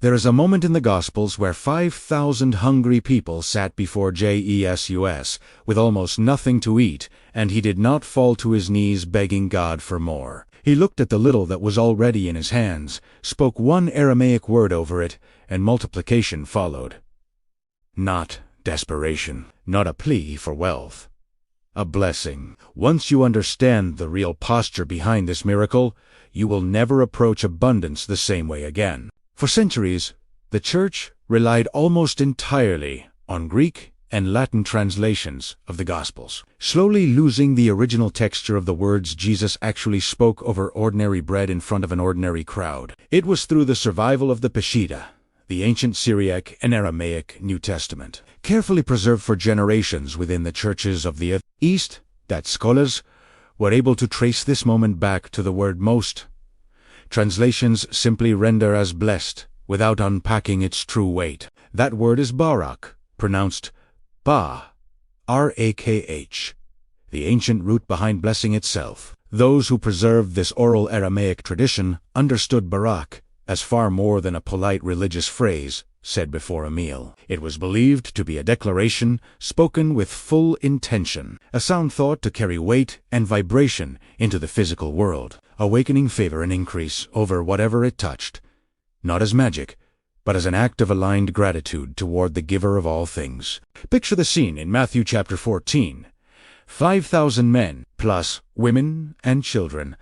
There is a moment in the Gospels where 5,000 hungry people sat before Jesus with almost nothing to eat, and he did not fall to his knees begging God for more. He looked at the little that was already in his hands, spoke one Aramaic word over it, and multiplication followed. Not desperation, not a plea for wealth. A blessing. Once you understand the real posture behind this miracle, you will never approach abundance the same way again. For centuries, the Church relied almost entirely on Greek and Latin translations of the Gospels, slowly losing the original texture of the words Jesus actually spoke over ordinary bread in front of an ordinary crowd. It was through the survival of the Peshitta, the ancient Syriac and Aramaic New Testament, carefully preserved for generations within the churches of the East, that scholars were able to trace this moment back to the word most. Translations simply render as blessed, without unpacking its true weight. That word is barak, pronounced R-A-K-H, the ancient root behind blessing itself. Those who preserved this oral Aramaic tradition understood barak as far more than a polite religious phrase said before a meal. It was believed to be a declaration spoken with full intention, a sound thought to carry weight and vibration into the physical world, awakening favor and increase over whatever it touched, not as magic, but as an act of aligned gratitude toward the giver of all things. Picture the scene in Matthew chapter 14. 5,000 men, plus women and children,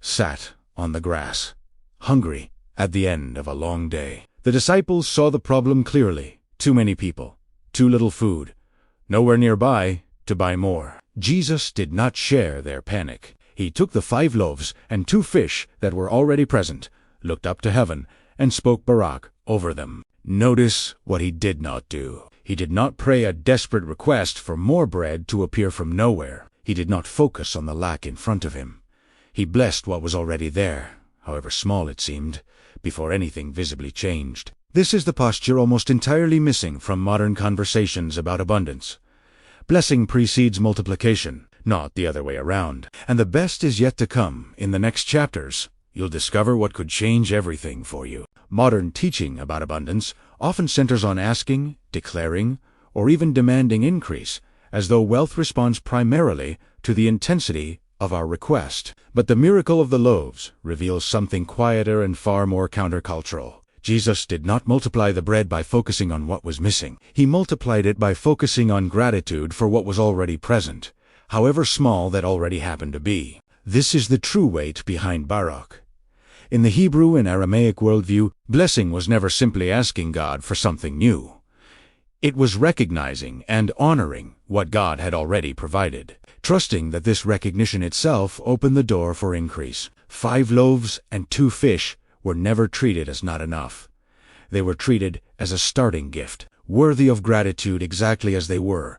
sat on the grass, hungry at the end of a long day. The disciples saw the problem clearly. Too many people, too little food, nowhere nearby to buy more. Jesus did not share their panic. He took the 5 loaves and 2 fish that were already present, looked up to heaven, and spoke barak over them. Notice what he did not do. He did not pray a desperate request for more bread to appear from nowhere. He did not focus on the lack in front of him. He blessed what was already there, however small it seemed, before anything visibly changed. This is the posture almost entirely missing from modern conversations about abundance. Blessing precedes multiplication, not the other way around. And the best is yet to come. In the next chapters, you'll discover what could change everything for you. Modern teaching about abundance often centers on asking, declaring, or even demanding increase, as though wealth responds primarily to the intensity of our request. But the miracle of the loaves reveals something quieter and far more countercultural. Jesus did not multiply the bread by focusing on what was missing. He multiplied it by focusing on gratitude for what was already present, however small that already happened to be. This is the true weight behind barak. In the Hebrew and Aramaic worldview, blessing was never simply asking God for something new. It was recognizing and honoring what God had already provided, trusting that this recognition itself opened the door for increase. 5 loaves and 2 fish were never treated as not enough. They were treated as a starting gift, worthy of gratitude exactly as they were,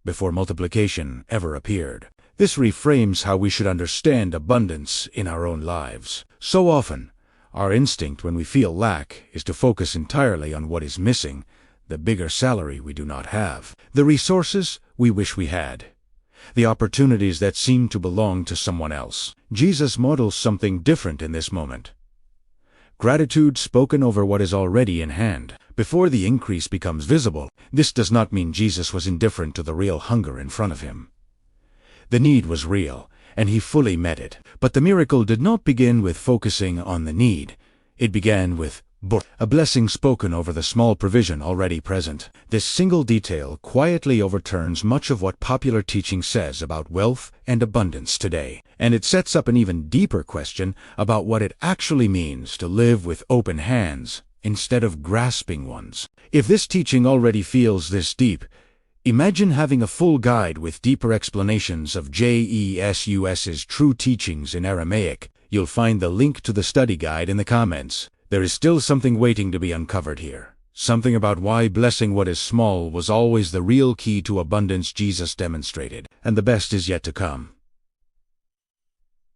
before multiplication ever appeared. This reframes how we should understand abundance in our own lives. So often, our instinct when we feel lack is to focus entirely on what is missing, the bigger salary we do not have, the resources we wish we had, the opportunities that seem to belong to someone else. Jesus models something different in this moment. Gratitude spoken over what is already in hand, before the increase becomes visible. This does not mean Jesus was indifferent to the real hunger in front of him. The need was real, and he fully met it. But the miracle did not begin with focusing on the need. It began with a blessing spoken over the small provision already present. This single detail quietly overturns much of what popular teaching says about wealth and abundance today, and it sets up an even deeper question about what it actually means to live with open hands instead of grasping ones. If this teaching already feels this deep, imagine having a full guide with deeper explanations of Jesus's true teachings in Aramaic. You'll find the link to the study guide in the comments. There is still something waiting to be uncovered here. Something about why blessing what is small was always the real key to abundance Jesus demonstrated. And the best is yet to come.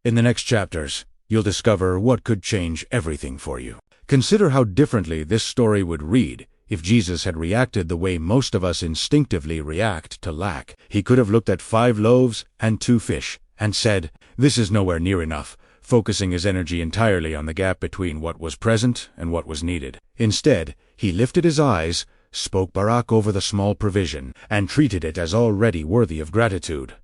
In the next chapters, you'll discover what could change everything for you. Consider how differently this story would read if Jesus had reacted the way most of us instinctively react to lack. He could have looked at 5 loaves and 2 fish and said, "This is nowhere near enough focusing his energy entirely on the gap between what was present and what was needed. Instead, he lifted his eyes, spoke barak over the small provision, and treated it as already worthy of gratitude.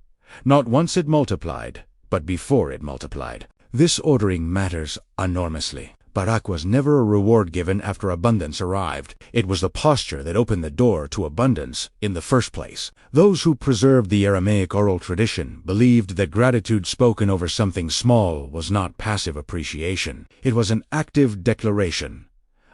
Not once it multiplied, but before it multiplied. This ordering matters enormously. Barak was never a reward given after abundance arrived. It was the posture that opened the door to abundance in the first place. Those who preserved the Aramaic oral tradition believed that gratitude spoken over something small was not passive appreciation. It was an active declaration,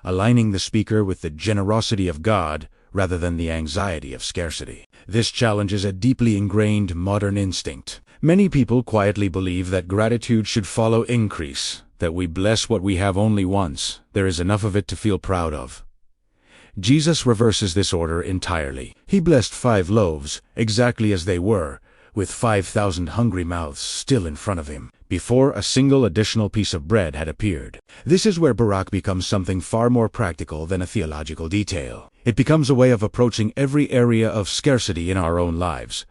aligning the speaker with the generosity of God rather than the anxiety of scarcity. This challenges a deeply ingrained modern instinct. Many people quietly believe that gratitude should follow increase, that we bless what we have only once. There is enough of it to feel proud of. Jesus reverses this order entirely. He blessed 5 loaves, exactly as they were, with 5,000 hungry mouths still in front of him, before a single additional piece of bread had appeared. This is where barak becomes something far more practical than a theological detail. It becomes a way of approaching every area of scarcity in our own lives.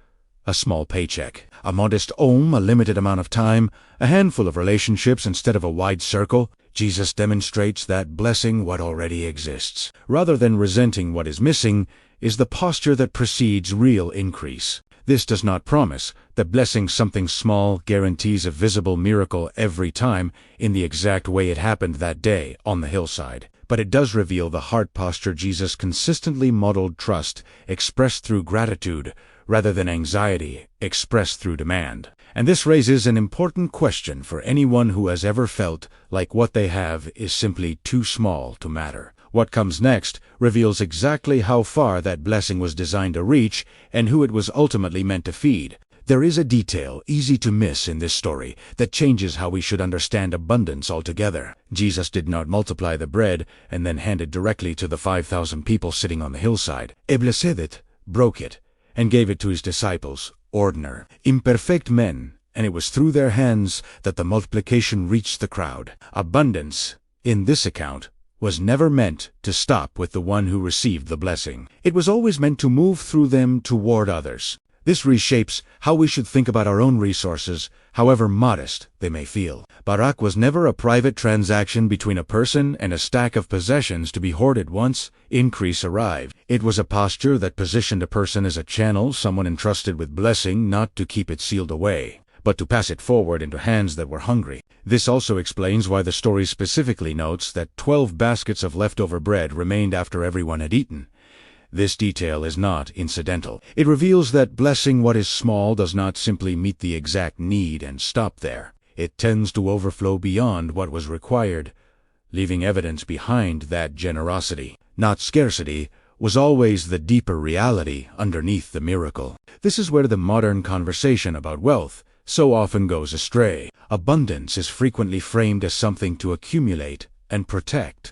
A small paycheck, a modest a limited amount of time, a handful of relationships instead of a wide circle. Jesus demonstrates that blessing what already exists, rather than resenting what is missing, is the posture that precedes real increase. This does not promise that blessing something small guarantees a visible miracle every time in the exact way it happened that day on the hillside. But it does reveal the heart posture Jesus consistently modeled: trust expressed through gratitude rather than anxiety expressed through demand. And this raises an important question for anyone who has ever felt like what they have is simply too small to matter. What comes next reveals exactly how far that blessing was designed to reach and who it was ultimately meant to feed. There is a detail easy to miss in this story that changes how we should understand abundance altogether. Jesus did not multiply the bread and then hand it directly to the 5,000 people sitting on the hillside. He blessed it, broke it, and gave it to his disciples, ordinary, imperfect men, and it was through their hands that the multiplication reached the crowd. Abundance, in this account, was never meant to stop with the one who received the blessing. It was always meant to move through them toward others. This reshapes how we should think about our own resources, however modest they may feel. Barak was never a private transaction between a person and a stack of possessions to be hoarded once increase arrived. It was a posture that positioned a person as a channel, someone entrusted with blessing, not to keep it sealed away, but to pass it forward into hands that were hungry. This also explains why the story specifically notes that 12 baskets of leftover bread remained after everyone had eaten. This detail is not incidental. It reveals that blessing what is small does not simply meet the exact need and stop there. It tends to overflow beyond what was required, leaving evidence behind that generosity, not scarcity, was always the deeper reality underneath the miracle. This is where the modern conversation about wealth so often goes astray. Abundance is frequently framed as something to accumulate and protect,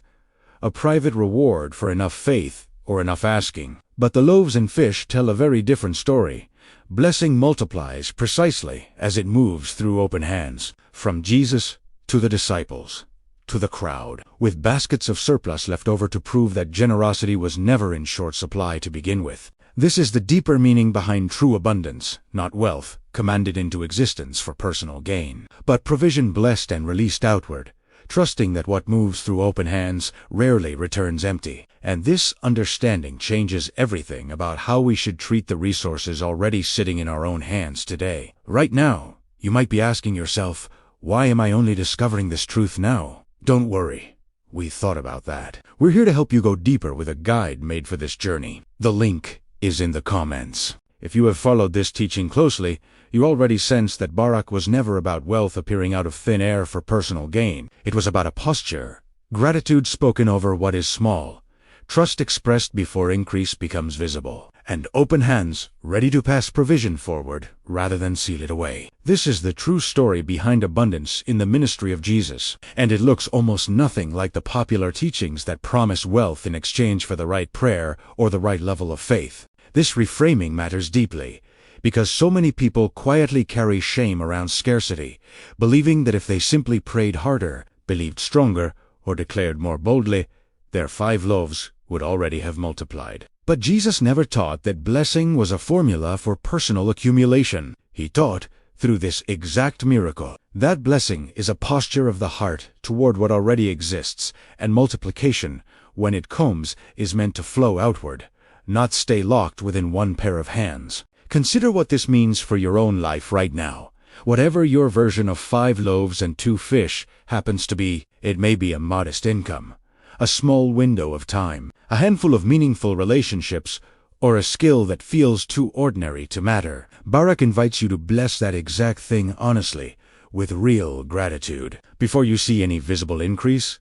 a private reward for enough faith or enough asking. But the loaves and fish tell a very different story. Blessing multiplies precisely as it moves through open hands, from Jesus to the disciples, to the crowd, with baskets of surplus left over to prove that generosity was never in short supply to begin with. This is the deeper meaning behind true abundance, not wealth commanded into existence for personal gain, but provision blessed and released outward, trusting that what moves through open hands rarely returns empty. And this understanding changes everything about how we should treat the resources already sitting in our own hands today. Right now, you might be asking yourself, why am I only discovering this truth now? Don't worry, we thought about that. We're here to help you go deeper with a guide made for this journey. The link is in the comments. If you have followed this teaching closely, you already sense that barak was never about wealth appearing out of thin air for personal gain. It was about a posture, gratitude spoken over what is small, trust expressed before increase becomes visible, and open hands ready to pass provision forward rather than seal it away. This is the true story behind abundance in the ministry of Jesus, and it looks almost nothing like the popular teachings that promise wealth in exchange for the right prayer or the right level of faith. This reframing matters deeply, because so many people quietly carry shame around scarcity, believing that if they simply prayed harder, believed stronger, or declared more boldly, their 5 loaves would already have multiplied. But Jesus never taught that blessing was a formula for personal accumulation. He taught, through this exact miracle, That blessing is a posture of the heart toward what already exists, and multiplication, when it comes, is meant to flow outward, not stay locked within one pair of hands. Consider what this means for your own life right now. Whatever your version of 5 loaves and 2 fish happens to be, it may be a modest income, a small window of time, a handful of meaningful relationships, or a skill that feels too ordinary to matter. Barak invites you to bless that exact thing honestly, with real gratitude, before you see any visible increase.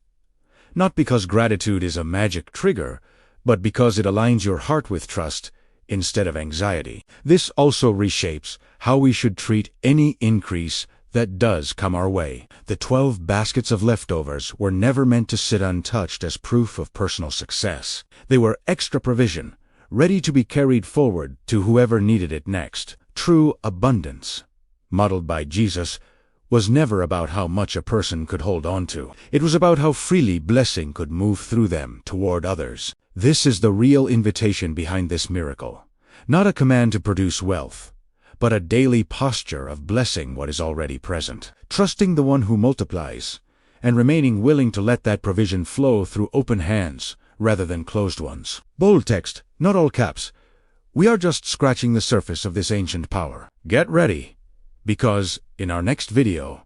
Not because gratitude is a magic trigger, but because it aligns your heart with trust instead of anxiety. This also reshapes how we should treat any increase that does come our way. The 12 baskets of leftovers were never meant to sit untouched as proof of personal success. They were extra provision, ready to be carried forward to whoever needed it next. True abundance, modeled by Jesus, was never about how much a person could hold on to. It was about how freely blessing could move through them toward others. This is the real invitation behind this miracle. Not a command to produce wealth, but a daily posture of blessing what is already present, trusting the one who multiplies, and remaining willing to let that provision flow through open hands rather than closed ones. Bold text, not all caps. We are just scratching the surface of this ancient power. Get ready, because in our next video,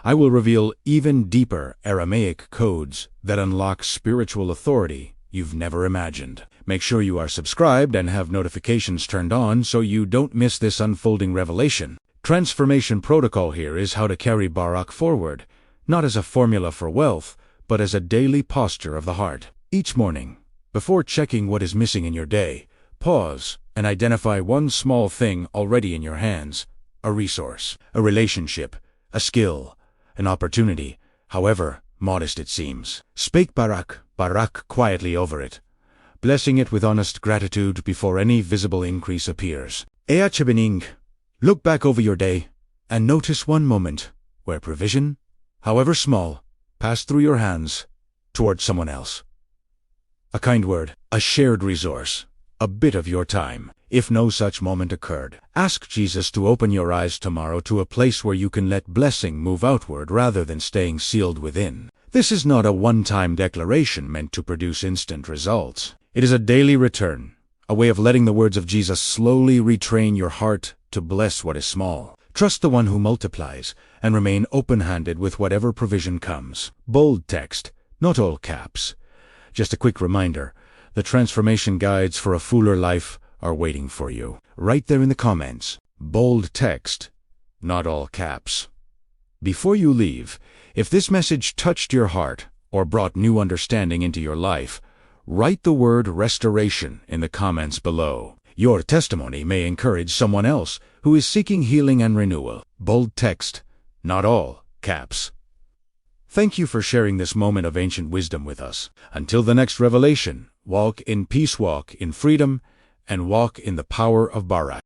I will reveal even deeper Aramaic codes that unlock spiritual authority you've never imagined. Make sure you are subscribed and have notifications turned on so you don't miss this unfolding revelation. Transformation protocol here is how to carry barak forward, not as a formula for wealth, but as a daily posture of the heart. Each morning, before checking what is missing in your day, pause and identify one small thing already in your hands, a resource, a relationship, a skill, an opportunity, however modest it seems. Speak barak quietly over it, blessing it with honest gratitude before any visible increase appears. Beginning. Look back over your day and notice one moment where provision, however small, passed through your hands toward someone else. A kind word, a shared resource, a bit of your time. If no such moment occurred, ask Jesus to open your eyes tomorrow to a place where you can let blessing move outward rather than staying sealed within. This is not a one-time declaration meant to produce instant results. It is a daily return, a way of letting the words of Jesus slowly retrain your heart to bless what is small. Trust the one who multiplies, and remain open-handed with whatever provision comes. Bold text, not all caps. Just a quick reminder, the transformation guides for a fuller life are waiting for you. Right there in the comments. Bold text, not all caps. Before you leave, if this message touched your heart or brought new understanding into your life, write the word restoration in the comments below. Your testimony may encourage someone else who is seeking healing and renewal. Bold text, not all caps. Thank you for sharing this moment of ancient wisdom with us. Until the next revelation, walk in peace, walk in freedom, and walk in the power of barak.